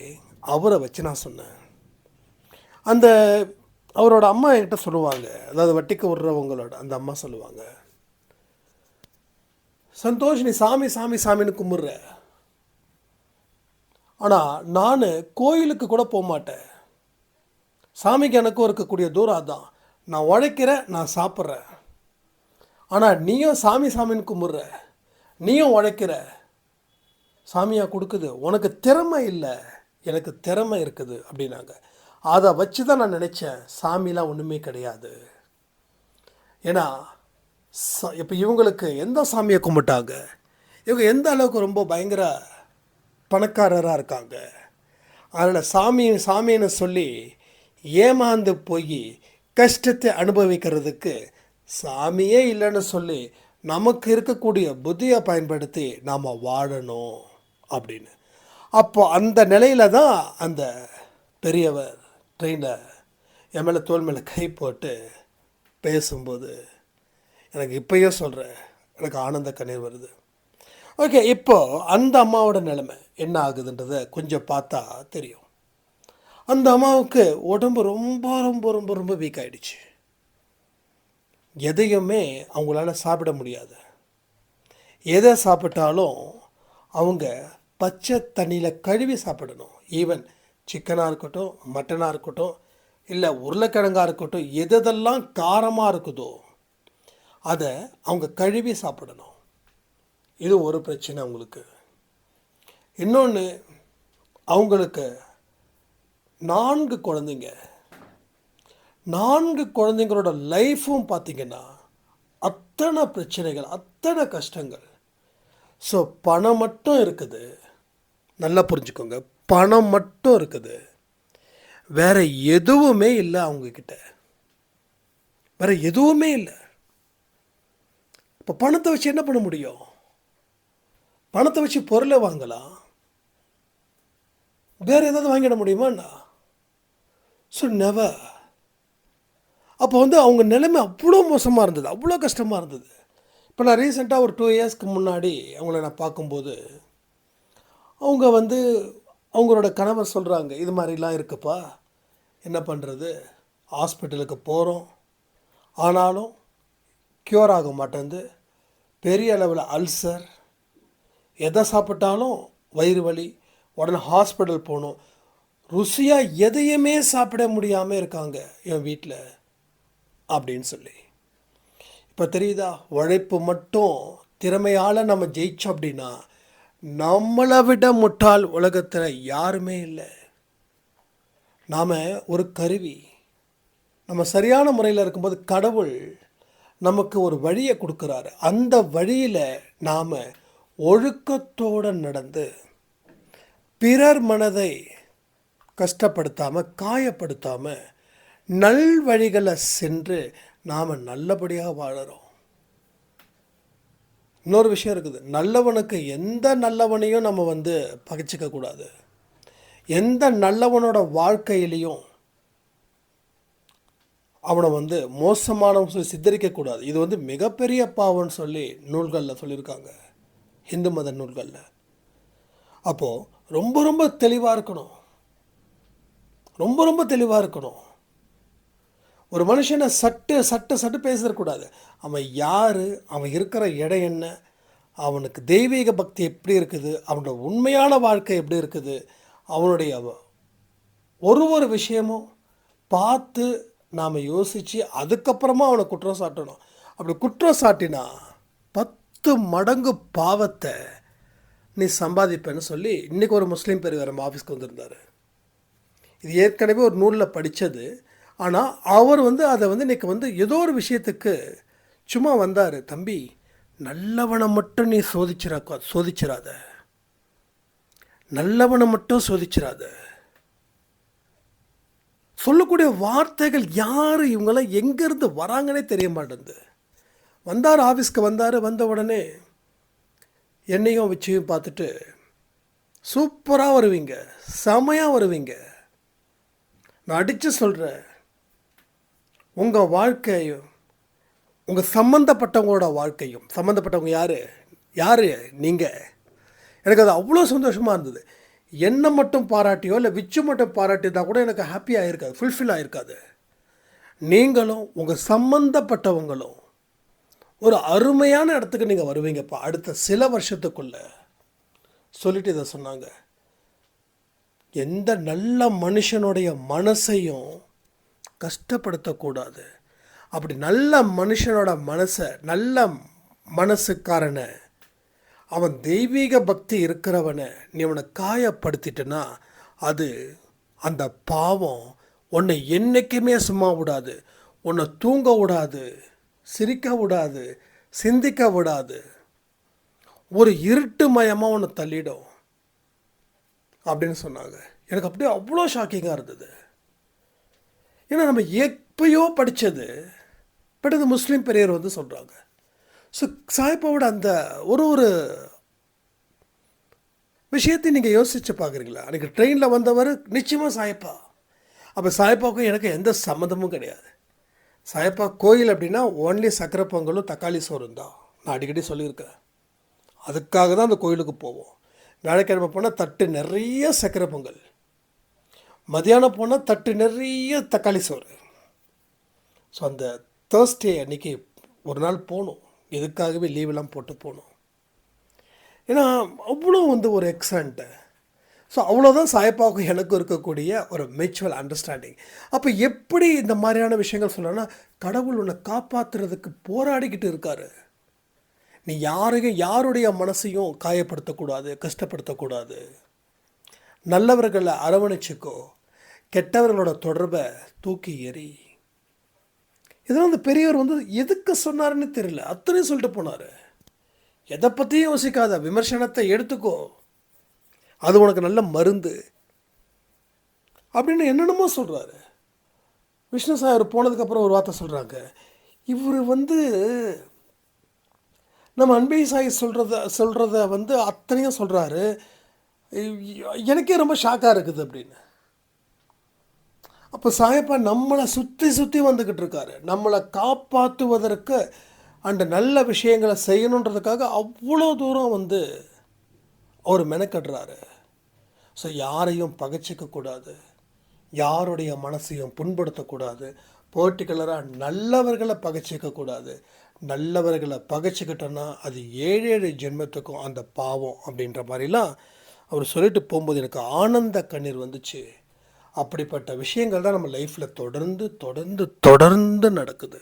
Speaker 1: அவரை வச்சு நான் சொன்னேன். அந்த அவரோட அம்மா என்கிட்ட சொல்லுவாங்க, அதாவது வட்டிக்கு விடுறவங்களோட அந்த அம்மா சொல்லுவாங்க, சந்தோஷ் நீ சாமி சாமி சாமின்னு கும்பிட்ற, ஆனால் நான் கோயிலுக்கு கூட போக மாட்டேன், சாமிக்கு எனக்கும் இருக்கக்கூடிய தூரம் அதான், நான் உழைக்கிறேன், நான் சாப்பிட்றேன், ஆனால் நீயும் சாமி சாமின்னு கும்பிட்ற, நீயும் உழைக்கிற, சாமியாக கொடுக்குது, உனக்கு திறமை இல்லை, எனக்கு திறமை இருக்குது அப்படின்னாங்க. அதை வச்சு தான் நான் நினச்சேன் சாமிலாம் ஒன்றுமே கிடையாது. ஏன்னா இப்போ இவங்களுக்கு எந்த சாமியை கும்பிட்டாங்க, இவங்க எந்த அளவுக்கு ரொம்ப பயங்கர பணக்காரராக இருக்காங்க. அதனால் சாமின்னு சொல்லி ஏமாந்து போய் கஷ்டத்தை அனுபவிக்கிறதுக்கு சாமியே இல்லைன்னு சொல்லி நமக்கு இருக்கக்கூடிய புத்தியை பயன்படுத்தி நாம் வாழணும் அப்படின்னு. அப்போ அந்த நிலையில தான் அந்த பெரியவர் ட்ரெயினில் என் மேலே தோல் மேலே கை போட்டு பேசும்போது எனக்கு இப்போயே சொல்கிறேன், எனக்கு ஆனந்த கண்ணீர் வருது. ஓகே, இப்போது அந்த அம்மாவோட நிலைமை என்ன ஆகுதுன்றதை கொஞ்சம் பார்த்தா தெரியும். அந்த அம்மாவுக்கு உடம்பு ரொம்ப ரொம்ப ரொம்ப ரொம்ப வீக் ஆகிடுச்சு. எதையுமே அவங்களால சாப்பிட முடியாது. எதை சாப்பிட்டாலும் அவங்க பச்சை தண்ணியில் கழுவி சாப்பிடணும். ஈவன் சிக்கனாக இருக்கட்டும், மட்டனாக இருக்கட்டும், இல்லை உருளைக்கிழங்காக இருக்கட்டும், எதெல்லாம் காரமாக இருக்குதோ அதை அவங்க கழுவி சாப்பிடணும். இது ஒரு பிரச்சனை அவங்களுக்கு. இன்னொன்று, அவங்களுக்கு 4 குழந்தைங்க. 4 குழந்தைங்களோட லைஃப்பும் பார்த்திங்கன்னா அத்தனை பிரச்சனைகள், அத்தனை கஷ்டங்கள். ஸோ பணம் மட்டும் இருக்குது, நல்லா புரிஞ்சுக்கோங்க, பணம் மட்டும் இருக்குது, வேறு எதுவுமே இல்லை அவங்கக்கிட்ட, வேறு எதுவுமே இல்லை. இப்போ பணத்தை வச்சு என்ன பண்ண முடியும்? பணத்தை வச்சு பொருளை வாங்கலாம், வேறு ஏதாவது வாங்கிட முடியுமாண்ணா? So never. அப்போ அவங்க நிலைமை அவ்வளோ மோசமாக இருந்தது, அவ்வளோ கஷ்டமாக இருந்தது. இப்போ நான் ரீசெண்டாக ஒரு 2 இயர்ஸ்க்கு முன்னாடி அவங்கள நான் பார்க்கும்போது அவங்க அவங்களோட கணவர் சொல்கிறாங்க, இது மாதிரிலாம் இருக்குப்பா, என்ன பண்ணுறது, ஹாஸ்பிட்டலுக்கு போகிறோம், ஆனாலும் க்யூர் ஆக மாட்டேங்குது, பெரிய அளவில் அல்சர், எதை சாப்பிட்டாலும் வயிறு வலி, உடனே ஹாஸ்பிட்டல் போகணும், ருசியாக எதையுமே சாப்பிட முடியாமல் இருக்காங்க என் வீட்டில் அப்படின்னு சொல்லி. இப்போ தெரியுதா, உழைப்பு மட்டும் திறமையால் நம்ம ஜெயிச்சோம் அப்படின்னா நம்மளை விட முட்டாள் உலகத்தில் யாருமே இல்லை. நாம் ஒரு கருவி. நம்ம சரியான முறையில் இருக்கும்போது கடவுள் நமக்கு ஒரு வழியை கொடுக்குறாரு. அந்த வழியில் நாம் ஒழுக்கத்தோடு நடந்து பிறர் மனதை கஷ்டப்படுத்தாமல், காயப்படுத்தாமல், நல் வழிகளை சென்று நாம் நல்லபடியாக வாழறோம். இன்னொரு விஷயம் இருக்குது, நல்லவனுக்கு எந்த நல்லவனையும் நம்ம பகைச்சிக்கக்கூடாது. எந்த நல்லவனோட வாழ்க்கையிலையும் அவனை மோசமானவன் சொல்லி சித்தரிக்கக்கூடாது. இது மிகப்பெரிய பாவம்னு சொல்லி நூல்களில் சொல்லியிருக்காங்க, இந்து மத நூல்களில். அப்போது ரொம்ப ரொம்ப தெளிவாக இருக்கணும், ரொம்ப ரொம்ப தெளிவாக இருக்கணும். ஒரு மனுஷனை சட்டு பேசிடக்கூடாது. அவன் யார், அவன் இருக்கிற இடம் என்ன, அவனுக்கு தெய்வீக பக்தி எப்படி இருக்குது, அவனோட உண்மையான வாழ்க்கை எப்படி இருக்குது, அவனுடைய ஒரு விஷயமும் பார்த்து நாம் யோசித்து அதுக்கப்புறமா அவனை குற்றம் சாட்டணும். அப்படி குற்றம் சாட்டினா 10 மடங்கு பாவத்தை நீ சம்பாதிப்பேன்னு சொல்லி இன்றைக்கி ஒரு முஸ்லீம் பெரியவர் நம்ம ஆஃபீஸ்க்கு வந்திருந்தார். இது ஏற்கனவே ஒரு நூலில் படித்தது. ஆனால் அவர் அதை இன்றைக்கி ஏதோ ஒரு விஷயத்துக்கு சும்மா வந்தார். தம்பி, நல்லவனை மட்டும் நீ சோதிச்சிடாத, நல்லவனை மட்டும் சோதிச்சிடாத. சொல்லக்கூடிய வார்த்தைகள் யார், இவங்கெல்லாம் எங்கேருந்து வராங்கன்னே தெரிய மாட்டேங்குது. வந்தார், ஆஃபீஸ்க்கு வந்தார். வந்த உடனே என்னையும் வச்சியும் பார்த்துட்டு, சூப்பராக வருவீங்க, செமையாக வருவீங்க, நான் அடித்து சொல்கிறேன், உங்கள் வாழ்க்கையும் உங்கள் சம்மந்தப்பட்டவங்களோட வாழ்க்கையும், சம்மந்தப்பட்டவங்க யார் நீங்கள், எனக்கு அது அவ்வளோ சந்தோஷமாக இருந்தது. என்னை மட்டும் பாராட்டியோ இல்லை விச்சு மட்டும் பாராட்டியிருந்தால் கூட எனக்கு ஹாப்பியாக இருக்காது, ஃபுல்ஃபில் ஆகிருக்காது. நீங்களும் உங்கள் சம்மந்தப்பட்டவங்களும் ஒரு அருமையான இடத்துக்கு நீங்கள் வருவீங்கப்பா அடுத்த சில வருஷத்துக்குள்ளே சொல்லிட்டு இதை சொன்னாங்க. எந்த நல்ல மனுஷனுடைய மனசையும் கஷ்டப்படுத்தக்கூடாது. அப்படி நல்ல மனுஷனோட நல்ல மனசுக்காரனை, அவன் தெய்வீக பக்தி இருக்கிறவனை நீ அவனை காயப்படுத்திட்டனா அது அந்த பாவம் உன்னை என்றைக்குமே சும்மா விடாது, உன்னை தூங்க விடாது, சிரிக்க விடாது, சிந்திக்க விடாது, ஒரு இருட்டு மயமாக உன்னை தள்ளிடும் அப்படின்னு சொன்னாங்க. எனக்கு அப்படியே அவ்வளோ ஷாக்கிங்காக இருந்தது. ஏன்னா நம்ம எப்பயோ படித்தது, பட் அது முஸ்லீம் பெரியவர் வந்து சொல்கிறாங்க. ஸோ சாய்பாவோட அந்த ஒரு ஒரு விஷயத்தை நீங்கள் யோசித்து பார்க்குறீங்களா? அன்றைக்கி ட்ரெயினில் வந்தவர் நிச்சயமாக சாயப்பா. அப்போ சாயப்பாவுக்கும் எனக்கு எந்த சம்மந்தமும் கிடையாது. சாயப்பா கோயில் அப்படின்னா ஓன்லி சக்கரை பொங்கலும் தக்காளி சோறும் தான். நான் அடிக்கடி சொல்லியிருக்கேன். அதுக்காக தான் அந்த கோயிலுக்கு போவோம். வியாழக்கிழமை போனால் தட்டு நிறைய சக்கரை பொங்கல், மதியானம் போனால் தட்டு நிறைய தக்காளி சோறு. ஸோ அந்த தேர்ஸ்டே அன்றைக்கி ஒரு நாள் போகணும். இதுக்காகவே லீவெல்லாம் போட்டு போகணும். ஏன்னா அவ்வளோ வந்து ஒரு எக்ஸலண்ட்டு. ஸோ அவ்வளோதான் சாயப்பாவுக்கும் எனக்கும் இருக்கக்கூடிய ஒரு மியூச்சுவல் அண்டர்ஸ்டாண்டிங். அப்போ எப்படி இந்த மாதிரியான விஷயங்கள் சொல்லணும்னா, கடவுள் உன்னை காப்பாற்றுறதுக்கு போராடிக்கிட்டு இருக்காரு. நீ யாருடைய மனசையும் காயப்படுத்தக்கூடாது, கஷ்டப்படுத்தக்கூடாது. நல்லவர்களை அரவணைச்சிக்கோ, கெட்டவர்களோட தொடர்பை தூக்கி எறி. இதெல்லாம் அந்த பெரியவர் வந்து எதுக்கு சொன்னாருன்னு தெரியல, அத்தனையும் சொல்லிட்டு போனார். எதை பற்றியும் யோசிக்காத, விமர்சனத்தை எடுத்துக்கோ, அது உனக்கு நல்ல மருந்து அப்படின்னு என்னென்னமோ சொல்கிறாரு. விஷ்ணு சார் போனதுக்கப்புறம் ஒரு வார்த்தை சொல்கிறாங்க, இவர் வந்து நம்ம அன்பை சாய் சொல்கிறத வந்து அத்தனையும் சொல்கிறாரு, எனக்கே ரொம்ப ஷாக்காக இருக்குது அப்படின்னு. அப்போ சாயப்பா நம்மளை சுற்றி வந்துக்கிட்டு இருக்காரு. நம்மளை காப்பாற்றுவதற்கு அந்த நல்ல விஷயங்களை செய்யணுன்றதுக்காக அவ்வளோ தூரம் வந்து அவர் மெனக்கடுறாரு. ஸோ யாரையும் பகைச்சிக்கக்கூடாது, யாருடைய மனசையும் புண்படுத்தக்கூடாது. பர்டிகுலராக நல்லவர்களை பகைச்சிக்கக்கூடாது. நல்லவர்களை பகைச்சிக்கிட்டோன்னா அது 7 ஜென்மத்துக்கும் அந்த பாவம் அப்படின்ற மாதிரிலாம் அவர் சொல்லிட்டு போகும்போது எனக்கு ஆனந்த கண்ணீர் வந்துச்சு. அப்படிப்பட்ட விஷயங்கள் தான் நம்ம லைஃப்பில் தொடர்ந்து நடக்குது.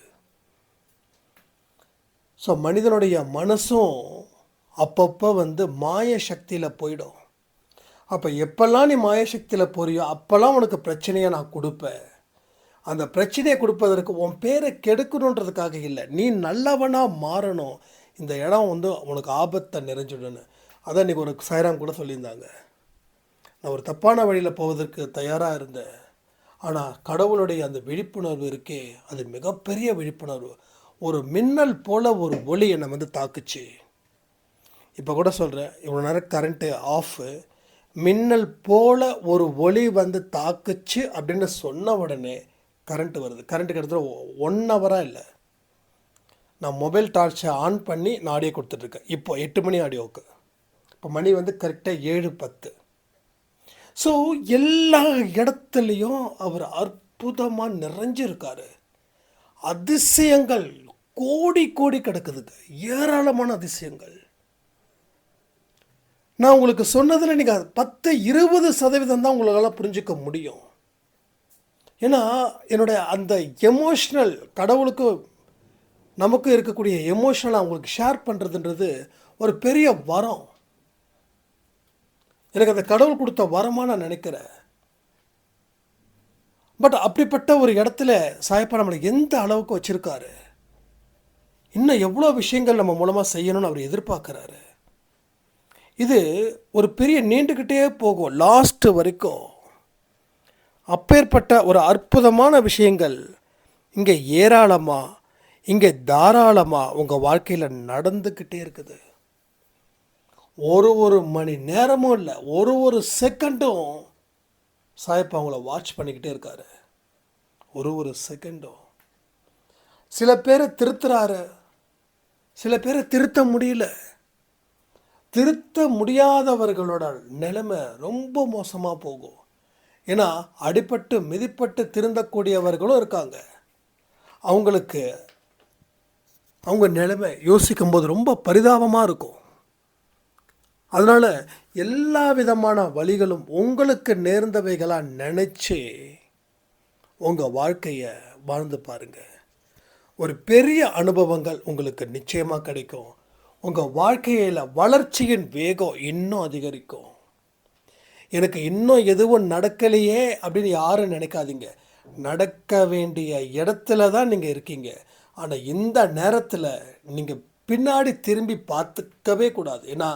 Speaker 1: ஸோ மனிதனுடைய மனசும் அப்பப்போ வந்து மாய சக்தியில் போயிடும். அப்போ எப்போல்லாம் நீ மாய சக்தியில் போறியோ அப்போல்லாம் உனக்கு பிரச்சனையை நான் கொடுப்பேன். அந்த பிரச்சனையை கொடுப்பதற்கு உன் பேரை கெடுக்கணுன்றதுக்காக இல்லை, நீ நல்லவனாக மாறணும். இந்த இடம் வந்து உனக்கு ஆபத்தை நிறைஞ்சிடுன்னு. அதான் இன்றைக்கி ஒரு சாய்ராம் கூட சொல்லியிருந்தாங்க, நான் ஒரு தப்பான வழியில் போவதற்கு தயாராக இருந்தேன், ஆனால் கடவுளுடைய அந்த விழிப்புணர்வு இருக்கே, அது மிகப்பெரிய விழிப்புணர்வு. ஒரு மின்னல் போல் ஒரு ஒளி என்னை வந்து தாக்குச்சு. இப்போ கூட சொல்கிறேன், இவ்வளோ நேரம் கரண்ட்டு ஆஃபு, மின்னல் போல் ஒரு ஒளி வந்து தாக்குச்சு அப்படின்னு சொன்ன உடனே கரண்ட்டு வருது. கரண்ட்டு கிட்டத்தட்ட 1 ஹவராக இல்லை, நான் மொபைல் டார்ச்சை ஆன் பண்ணி நான் ஆடியோ கொடுத்துட்ருக்கேன். இப்போ 8 மணி ஆடியோவுக்கு, இப்போ மணி வந்து கரெக்டாக 7:10. ஸோ எல்லா இடத்துலையும் அவர் அற்புதமாக நிறைஞ்சிருக்காரு. அதிசயங்கள் கோடி கிடக்குதுங்க, ஏராளமான அதிசயங்கள். நான் உங்களுக்கு சொன்னதில் நீங்கள் 10-20% தான் உங்களால் புரிஞ்சிக்க முடியும். ஏன்னா என்னுடைய அந்த எமோஷ்னல், கடவுளுக்கு நமக்கு இருக்கக்கூடிய எமோஷனலை அவங்களுக்கு ஷேர் பண்ணுறதுன்றது ஒரு பெரிய வரம். எனக்கு அந்த கடவுள் கொடுத்த வரமாக நான் நினைக்கிறேன். பட் அப்படிப்பட்ட ஒரு இடத்துல சாயப்பா நம்மளை எந்த அளவுக்கு வச்சுருக்காரு, இன்னும் எவ்வளோ விஷயங்கள் நம்ம மூலமாக செய்யணும்னு அவர் எதிர்பார்க்குறாரு. இது ஒரு பெரிய நீண்டுக்கிட்டே போகும் லாஸ்ட்டு வரைக்கும். அப்பேற்பட்ட ஒரு அற்புதமான விஷயங்கள் இங்கே ஏராளமாக, இங்கே தாராளமாக உங்கள் வாழ்க்கையில் நடந்துக்கிட்டே இருக்குது. ஒரு மணி நேரமும் இல்லை, ஒரு செகண்டும் சாயப்பா அவங்கள வாட்ச் பண்ணிக்கிட்டே இருக்காரு. ஒரு செகண்டும். சில பேரை திருத்துறாரு, சில பேரை திருத்த முடியல. திருத்த முடியாதவர்களோட நிலைமை ரொம்ப மோசமாக போகும். ஏன்னா அடிபட்டு மிதிப்பட்டு திருந்தக்கூடியவர்களும் இருக்காங்க. அவங்களுக்கு அவங்க நிலைமை யோசிக்கும் போது ரொம்ப பரிதாபமாக இருக்கும். அதனால் எல்லா விதமான வழிகளும் உங்களுக்கு நேர்ந்தவைகளாக நினச்சி உங்கள் வாழ்க்கையை வாழ்ந்து பாருங்கள். ஒரு பெரிய அனுபவங்கள் உங்களுக்கு நிச்சயமாக கிடைக்கும். உங்கள் வாழ்க்கையில் வளர்ச்சியின் வேகம் இன்னும் அதிகரிக்கும். எனக்கு இன்னும் எதுவும் நடக்கலையே அப்படின்னு யாரும் நினைக்காதீங்க. நடக்க வேண்டிய இடத்துல தான் நீங்கள் இருக்கீங்க. ஆனால் இந்த நேரத்தில் நீங்கள் பின்னாடி திரும்பி பார்த்துக்கவே கூடாது. ஏன்னா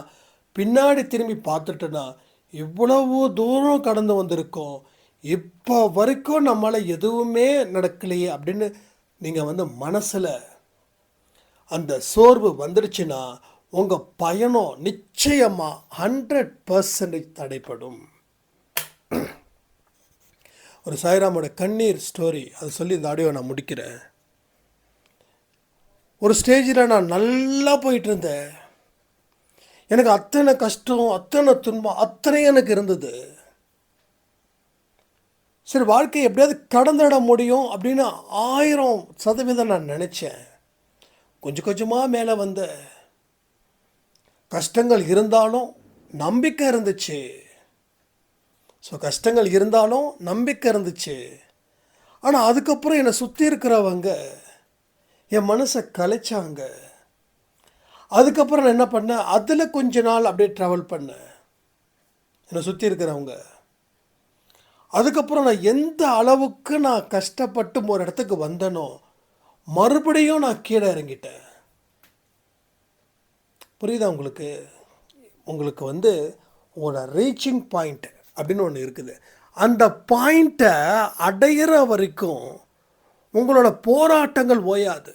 Speaker 1: பின்னாடி திரும்பி பார்த்துட்டோன்னா இவ்வளவு தூரம் கடந்து வந்திருக்கோம், இப்போ வரைக்கும் நம்மளால் எதுவுமே நடக்கலையே அப்படின்னு நீங்கள் வந்து மனசில் அந்த சோர்வு வந்துடுச்சுன்னா உங்கள் பயணம் நிச்சயமாக 100% தடைப்படும். ஒரு சாய்ராமோட கண்ணீர் ஸ்டோரி அதை சொல்லி இந்த ஆடியோ நான் முடிக்கிறேன். ஒரு ஸ்டேஜில் நான் நல்லா போயிட்டு இருந்தேன். எனக்கு அத்தனை கஷ்டம், அத்தனை துன்பம், அத்தனை எனக்கு இருந்தது. சரி, வாழ்க்கையை எப்படியாவது கடந்துட முடியும் அப்படின்னு 1000% நான் நினச்சேன். கொஞ்சம் கொஞ்சமாக மேலே வந்த கஷ்டங்கள் இருந்தாலும் நம்பிக்கை இருந்துச்சு. ஸோ கஷ்டங்கள் இருந்தாலும் நம்பிக்கை இருந்துச்சு. ஆனால் அதுக்கப்புறம் என்னை சுற்றி இருக்கிறவங்க என் மனசை கலைச்சாங்க. அதுக்கப்புறம் நான் என்ன பண்ணேன், அதில் கொஞ்ச நாள் அப்படியே ட்ராவல் பண்ணேன் என்னை சுற்றி இருக்கிறவங்க. அதுக்கப்புறம் நான் எந்த அளவுக்கு நான் கஷ்டப்பட்டு ஒரு இடத்துக்கு வந்தேனோ மறுபடியும் நான் கீழே இறங்கிட்டேன். புரியுதா உங்களுக்கு? உங்களுக்கு வந்து உங்களோட ரீச்சிங் பாயிண்ட் அப்படின்னு ஒன்று இருக்குது. அந்த பாயிண்ட்டை அடையிற வரைக்கும் உங்களோட போராட்டங்கள் ஓயாது.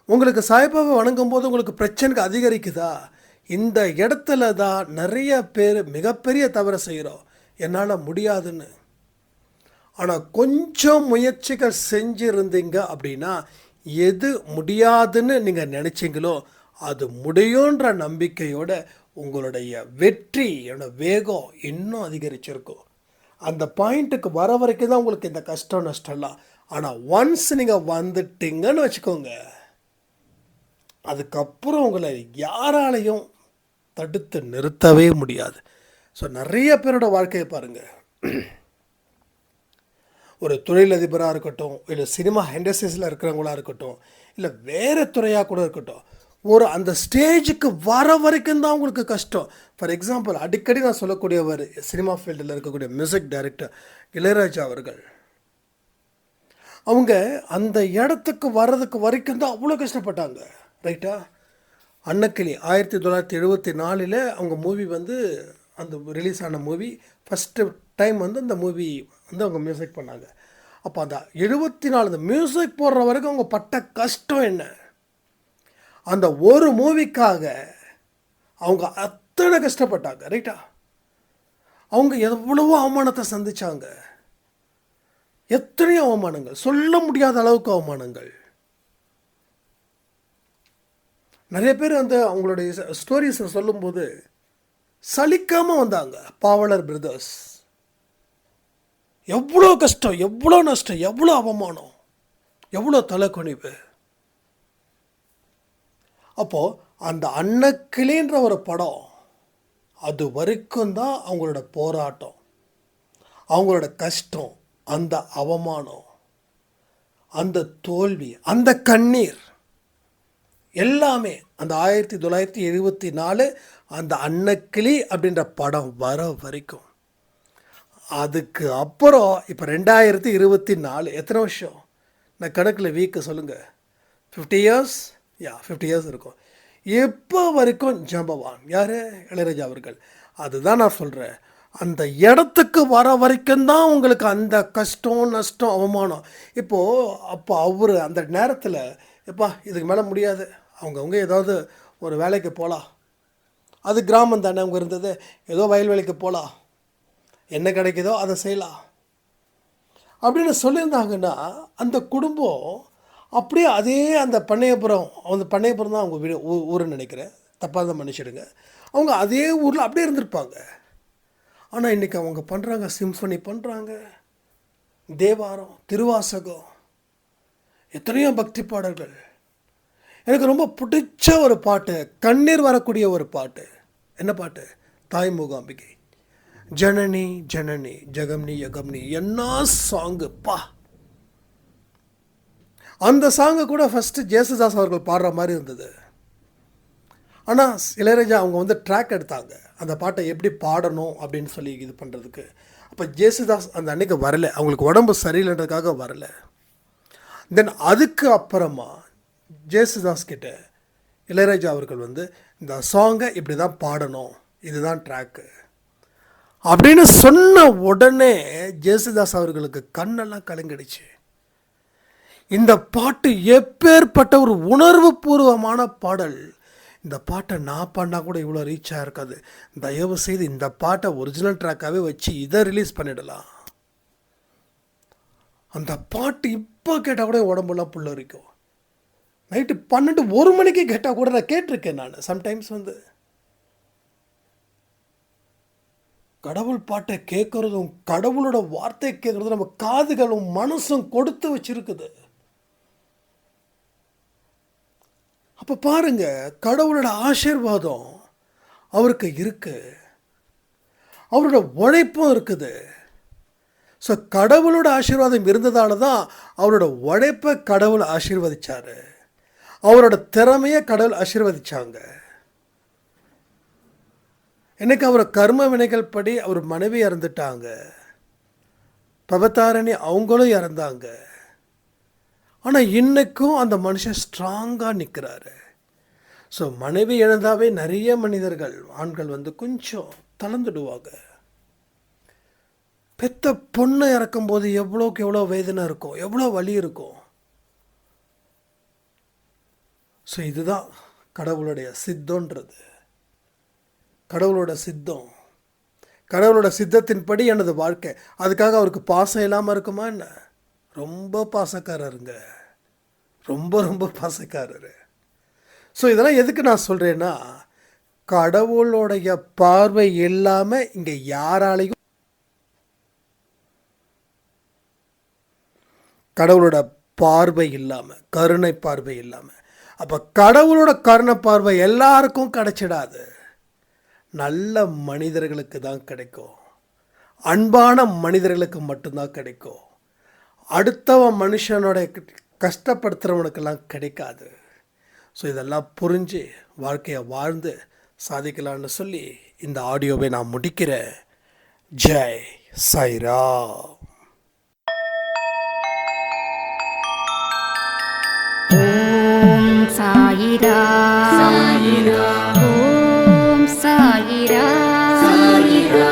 Speaker 1: உங்களுக்கு சாய்பாபா வணங்கும் போது உங்களுக்கு பிரச்சனைக்கு அதிகரிக்குதா? இந்த இடத்துல தான் நிறைய பேர் மிகப்பெரிய தவறை செய்கிறோம், என்னால் முடியாதுன்னு. ஆனால் கொஞ்சம் முயற்சிகள் செஞ்சுருந்தீங்க அப்படின்னா எது முடியாதுன்னு நீங்கள் நினச்சிங்களோ அது முடியுன்ற நம்பிக்கையோட உங்களுடைய வெற்றியோட வேகம் இன்னும் அதிகரிச்சிருக்கும். அந்த பாயிண்ட்டுக்கு வர வரைக்கும் தான் உங்களுக்கு இந்த கஷ்டம் நஷ்டம்லாம். ஆனால் ஒன்ஸ் நீங்கள் வந்துட்டீங்கன்னு வச்சுக்கோங்க, அதுக்கப்புறம் உங்களை யாராலையும் தடுத்து நிறுத்தவே முடியாது. ஸோ நிறைய பேரோட வாழ்க்கையை பாருங்கள். ஒரு தொழிலதிபராக இருக்கட்டும், இல்லை சினிமா இண்டஸ்ட்ரீஸில் இருக்கிறவங்களா இருக்கட்டும், இல்லை வேறு துறையாக கூட இருக்கட்டும், ஒரு அந்த ஸ்டேஜுக்கு வர வரைக்கும் தான் உங்களுக்கு கஷ்டம். ஃபார் எக்ஸாம்பிள், அடிக்கடி நான் சொல்லக்கூடியவர் சினிமா ஃபீல்டில் இருக்கக்கூடிய மியூசிக் டைரக்டர் இளையராஜா அவர்கள். அவங்க அந்த இடத்துக்கு வர்றதுக்கு வரைக்கும் தான் அவ்வளோ கஷ்டப்பட்டாங்க. ரைட்டா? அன்னக்கிளி 1974 அவங்க மூவி வந்து அந்த ரிலீஸ் ஆன மூவி ஃபஸ்ட்டு டைம் வந்து அந்த மூவி வந்து அவங்க மியூசிக் பண்ணாங்க. அப்போ அந்த 74 அந்த மியூசிக் போடுற வரைக்கும் அவங்க பட்ட கஷ்டம் என்ன? அந்த ஒரு மூவிக்காக அவங்க அத்தனை கஷ்டப்பட்டாங்க. ரைட்டா? அவங்க எவ்வளவோ அவமானத்தை சந்திச்சாங்க. எத்தனையோ அவமானங்கள், சொல்ல முடியாத அளவுக்கு அவமானங்கள். நிறைய பேர் அந்த அவங்களுடைய ஸ்டோரிஸை சொல்லும்போது சலிக்காமல் வந்தாங்க. பாவலர் பிரதர்ஸ் எவ்வளோ கஷ்டம், எவ்வளோ நஷ்டம், எவ்வளோ அவமானம், எவ்வளோ தலைக்குனிவு. அப்போது அந்த அன்னக்கிளின்ற ஒரு படம் அது வரைக்கும் தான் அவங்களோட போராட்டம், அவங்களோட கஷ்டம், அந்த அவமானம், அந்த தோல்வி, அந்த கண்ணீர் எல்லாமே அந்த 1974 அந்த அன்னக்கிளி அப்படின்ற படம் வர வரைக்கும். அதுக்கு அப்புறம் இப்போ 2024 எத்தனை வருஷம்? நான் கணக்கில் வீக்கு சொல்லுங்கள். 50 இயர்ஸ்? 50 இயர்ஸ் இருக்கும். எப்போ வரைக்கும் ஜம்பவான் யார்? இளையராஜா அவர்கள். அதுதான் நான் சொல்கிறேன், அந்த இடத்துக்கு வர வரைக்கும் தான் உங்களுக்கு அந்த கஷ்டம், நஷ்டம், அவமானம். அப்போ அவர் அந்த நேரத்தில் எப்பா இதுக்கு மேலே முடியாது, அவங்க ஏதாவது ஒரு வேலைக்கு போகலாம், அது கிராமம் தானே அவங்க இருந்தது, ஏதோ வயல் வேலைக்கு போகலாம், என்ன கிடைக்குதோ அதை செய்யலாம் அப்படின்னு சொல்லியிருந்தாங்கன்னா அந்த குடும்பம் அப்படியே அதே அந்த பண்ணையபுரம் தான் அவங்க வீடு ஊருன்னு நினைக்கிறேன், தப்பாக தான் மன்னிச்சிடுங்க. அவங்க அதே ஊரில் அப்படியே இருந்திருப்பாங்க. ஆனால் இன்றைக்கி அவங்க பண்ணுறாங்க, சிம்ஃபனி பண்ணுறாங்க, தேவாரம், திருவாசகம், எத்தனையோ பக்தி பாடல்கள். எனக்கு ரொம்ப பிடிச்ச ஒரு பாட்டு, கண்ணீர் வரக்கூடிய ஒரு பாட்டு. என்ன பாட்டு? தாய் மூகாம்பிகை, ஜனனி ஜனனி ஜெகம்னி யகம்னி. என்ன சாங்குப்பா! அந்த சாங்கை கூட ஃபஸ்ட்டு ஜேசுதாஸ் அவர்கள் பாடுற மாதிரி இருந்தது. ஆனால் இளையராஜா அவங்க ட்ராக் எடுத்தாங்க அந்த பாட்டை எப்படி பாடணும் அப்படின்னு சொல்லி இது பண்ணுறதுக்கு. அப்போ ஜேசுதாஸ் அந்த அன்னைக்கு வரலை, அவங்களுக்கு உடம்பு சரியில்லைன்றதுக்காக வரலை. தென் அதுக்கு அப்புறமா ஜேசுதாஸ் கிட்ட இளையராஜா அவர்கள் இந்த சாங்கை இப்படி தான் பாடணும், இதுதான் ட்ராக்கு. அப்படின்னு சொன்ன உடனே ஜேசுதாஸ் அவர்களுக்கு கண்ணெல்லாம் கலங்கிடுச்சு. இந்த பாட்டு எப்பேற்பட்ட ஒரு உணர்வு பூர்வமான பாடல். இந்த பாட்டை நான் பாடினா கூட இவ்வளோ ரீச் ஆகிருக்காது. தயவு செய்து இந்த பாட்டை ஒரிஜினல் ட்ராக்காகவே வச்சு இதை ரிலீஸ் பண்ணிடலாம். அந்த பாட்டு இப்போ கேட்டால் கூட உடம்புலாம் புல்லரிக்கும். நைட்டு 12-1 மணிக்கு கேட்டால் கூட நான் கேட்டிருக்கேன். நான் சம்டைம்ஸ் கடவுள் பாட்டை கேட்குறதும் கடவுளோட வார்த்தை கேட்குறதும் நம்ம காதுகளும் மனசும் கொடுத்து வச்சிருக்குது. அப்போ பாருங்க, கடவுளோட ஆசீர்வாதம் அவருக்கு இருக்கு, அவரோட உழைப்பும் இருக்குது. ஸோ கடவுளோட ஆசீர்வாதம் இருந்ததால தான் அவரோட உழைப்பை கடவுள் ஆசீர்வதிச்சார், அவரோட திறமையை கடவுள் ஆசீர்வதிச்சாங்க. எனக்கு அவர் கர்ம வினைகள் படி அவர் மனைவி இறந்துட்டாங்க, பவதாரணி அவங்களும் இறந்தாங்க. ஆனால் இன்னைக்கும் அந்த மனுஷன் ஸ்ட்ராங்காக நிற்கிறாரு. ஸோ மனைவி இழந்தாவே நிறைய மனிதர்கள் ஆண்கள் கொஞ்சம் தளர்ந்துடுவாங்க. பெத்த பொண்ணை இறக்கும்போது எவ்வளோக்கு எவ்வளோ வேதனை இருக்கும், எவ்வளோ வலி இருக்கும். ஸோ இதுதான் கடவுளுடைய சித்தம்ன்றது. கடவுளோட சித்தம், கடவுளோட சித்தத்தின்படி எனது வாழ்க்கை. அதுக்காக அவருக்கு பாசம் இல்லாமல் இருக்குமா என்ன? ரொம்ப பாசக்காரருங்க, ரொம்ப ரொம்ப பாசக்காரர். ஸோ இதெல்லாம் எதுக்கு நான் சொல்கிறேன்னா, கடவுளுடைய பார்வை இல்லாமல் இங்கே யாராலையும், கடவுளோட பார்வை இல்லாமல், கருணை பார்வை இல்லாமல், அப்போ கடவுளோட கருணை பார்வை எல்லாருக்கும் கிடைச்சிடாது. நல்ல மனிதர்களுக்கு தான் கிடைக்கும், அன்பான மனிதர்களுக்கு மட்டும்தான் கிடைக்கும். அடுத்தவன் மனுஷனோட கஷ்டப்படுத்துகிறவனுக்கெல்லாம் கிடைக்காது. ஸோ இதெல்லாம் புரிஞ்சு வாழ்க்கையை வாழ்ந்து சாதிக்கலான்னு சொல்லி இந்த ஆடியோவை நான் முடிக்கிறேன். ஜெய் சாய்ராம்.
Speaker 2: ஓம் சாயிரா
Speaker 3: சாயிரா
Speaker 2: ஓம் சாயிரா
Speaker 3: சாயிரா